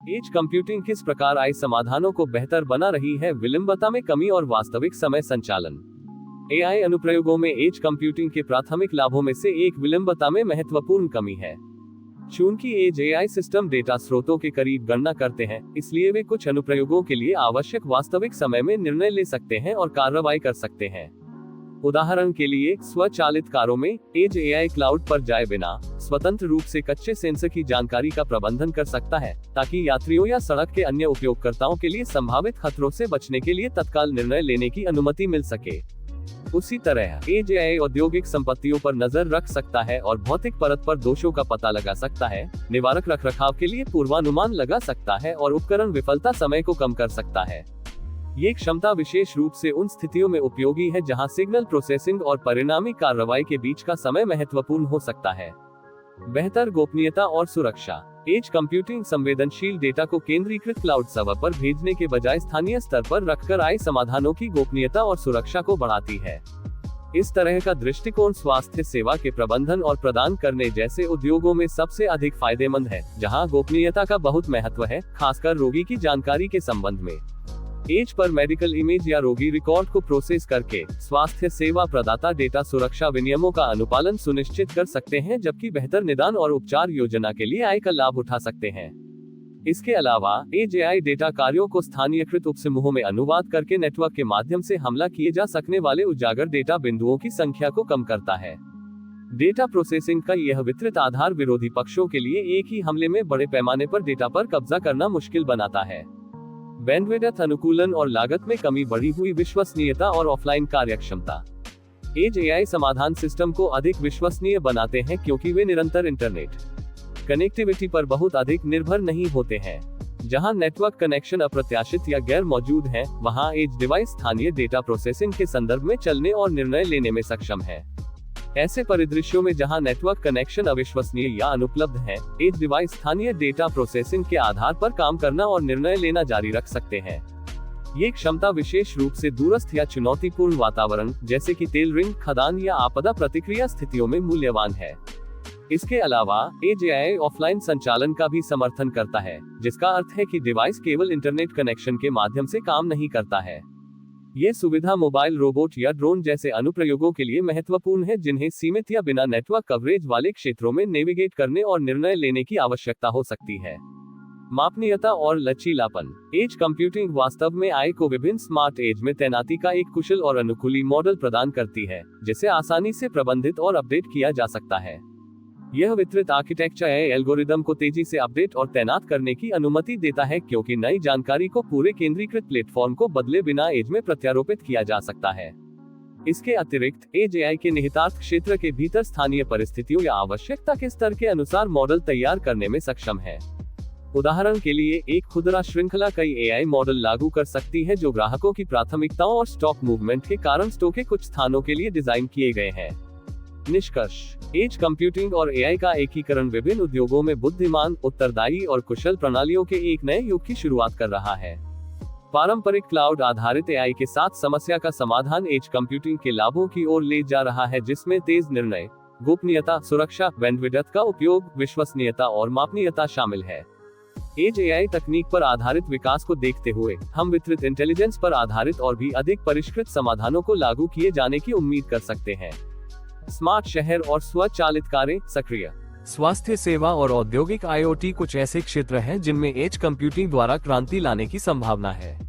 Edge computing किस प्रकार आई समाधानों को बेहतर बना रही है, विलंबता में कमी और वास्तविक समय संचालन। एआई अनुप्रयोगों में एज कंप्यूटिंग के प्राथमिक लाभों में से एक विलंबता में महत्वपूर्ण कमी है। चूंकि एज एआई सिस्टम डेटा स्रोतों के करीब गणना करते हैं, इसलिए वे कुछ अनुप्रयोगों के लिए आवश्यक वास्तविक समय में निर्णय ले सकते हैं और कार्रवाई कर सकते हैं। उदाहरण के लिए, स्वचालित कारों में एज एआई क्लाउड पर जाए बिना स्वतंत्र रूप से कच्चे सेंसर की जानकारी का प्रबंधन कर सकता है, ताकि यात्रियों या सड़क के अन्य उपयोगकर्ताओं के लिए संभावित खतरों से बचने के लिए तत्काल निर्णय लेने की अनुमति मिल सके। उसी तरह एज एआई औद्योगिक संपत्तियों पर नजर रख सकता है और भौतिक परत पर दोषों का पता लगा सकता है, निवारक रखरखाव के लिए पूर्वानुमान लगा सकता है और उपकरण विफलता समय को कम कर सकता है। ये क्षमता विशेष रूप से उन स्थितियों में उपयोगी है जहां सिग्नल प्रोसेसिंग और परिणामी कार्रवाई के बीच का समय महत्वपूर्ण हो सकता है। बेहतर गोपनीयता और सुरक्षा। एज कंप्यूटिंग संवेदनशील डेटा को केंद्रीकृत क्लाउड सर्वर पर भेजने के बजाय स्थानीय स्तर पर रखकर आई समाधानों की गोपनीयता और सुरक्षा को बढ़ाती है। इस तरह का दृष्टिकोण स्वास्थ्य सेवा के प्रबंधन और प्रदान करने जैसे उद्योगों में सबसे अधिक फायदेमंद है, जहां गोपनीयता का बहुत महत्व है, खासकर रोगी की जानकारी के संबंध में। एज पर मेडिकल इमेज या रोगी रिकॉर्ड को प्रोसेस करके स्वास्थ्य सेवा प्रदाता डेटा सुरक्षा विनियमों का अनुपालन सुनिश्चित कर सकते हैं, जबकि बेहतर निदान और उपचार योजना के लिए आय का लाभ उठा सकते हैं। इसके अलावा एज एआई डेटा कार्यों को स्थानीयकृत उपसमूहों में अनुवाद करके नेटवर्क के माध्यम से हमला किए जा सकने वाले उजागर डेटा बिंदुओं की संख्या को कम करता है। डेटा प्रोसेसिंग का यह वितरित आधार विरोधी पक्षों के लिए एक ही हमले में बड़े पैमाने पर डेटा पर कब्जा करना मुश्किल बनाता है। बैंडविड्थ अनुकूलन और लागत में कमी, बढ़ी हुई विश्वसनीयता और ऑफलाइन कार्यक्षमता। एज एआई समाधान सिस्टम को अधिक विश्वसनीय बनाते हैं क्योंकि वे निरंतर इंटरनेट कनेक्टिविटी पर बहुत अधिक निर्भर नहीं होते हैं। जहां नेटवर्क कनेक्शन अप्रत्याशित या गैर मौजूद है, वहां एज डिवाइस स्थानीय डेटा प्रोसेसिंग के संदर्भ में चलने और निर्णय लेने में सक्षम है। ऐसे परिदृश्यों में जहां नेटवर्क कनेक्शन अविश्वसनीय या अनुपलब्ध है, एज डिवाइस स्थानीय डेटा प्रोसेसिंग के आधार पर काम करना और निर्णय लेना जारी रख सकते हैं। ये क्षमता विशेष रूप से दूरस्थ या चुनौतीपूर्ण वातावरण, जैसे कि तेल रिंग खदान या आपदा प्रतिक्रिया स्थितियों में मूल्यवान है। इसके अलावा एज एआई ऑफलाइन संचालन का भी समर्थन करता है, जिसका अर्थ है कि डिवाइस केवल इंटरनेट कनेक्शन के माध्यम से काम नहीं करता है। ये सुविधा मोबाइल रोबोट या ड्रोन जैसे अनुप्रयोगों के लिए महत्वपूर्ण है, जिन्हें सीमित या बिना नेटवर्क कवरेज वाले क्षेत्रों में नेविगेट करने और निर्णय लेने की आवश्यकता हो सकती है। मापनीयता और लचीलापन। एज कंप्यूटिंग वास्तव में AI को विभिन्न स्मार्ट एज में तैनाती का एक कुशल और अनुकूली मॉडल प्रदान करती है, जिसे आसानी से प्रबंधित और अपडेट किया जा सकता है। यह वितरित आर्किटेक्चर एल्गोरिदम को तेजी से अपडेट और तैनात करने की अनुमति देता है, क्योंकि नई जानकारी को पूरे केंद्रीकृत प्लेटफॉर्म को बदले बिना एज में प्रत्यारोपित किया जा सकता है। इसके अतिरिक्त एज एआई के निहितार्थ क्षेत्र के भीतर स्थानीय परिस्थितियों या आवश्यकता के स्तर के अनुसार मॉडल तैयार करने में सक्षम है। उदाहरण के लिए, एक खुदरा श्रृंखला कई एआई मॉडल लागू कर सकती है जो ग्राहकों की प्राथमिकताओं और स्टॉक मूवमेंट के कारण स्टॉक के कुछ स्थानों के लिए डिजाइन किए गए हैं। निष्कर्ष। एज कंप्यूटिंग और एआई का एकीकरण विभिन्न उद्योगों में बुद्धिमान, उत्तरदायी और कुशल प्रणालियों के एक नए युग की शुरुआत कर रहा है। पारंपरिक क्लाउड आधारित एआई के साथ समस्या का समाधान एज कंप्यूटिंग के लाभों की ओर ले जा रहा है, जिसमें तेज निर्णय, गोपनीयता, सुरक्षा, बैंडविड्थ का उपयोग, विश्वसनीयता और मापनीयता शामिल है। एज एआई तकनीक पर आधारित विकास को देखते हुए हम वितरित इंटेलिजेंस पर आधारित और भी अधिक परिष्कृत समाधानों को लागू किए जाने की उम्मीद कर सकते हैं। स्मार्ट शहर और स्वचालित कारें, सक्रिय स्वास्थ्य सेवा और औद्योगिक IoT कुछ ऐसे क्षेत्र हैं जिनमें एज कंप्यूटिंग द्वारा क्रांति लाने की संभावना है।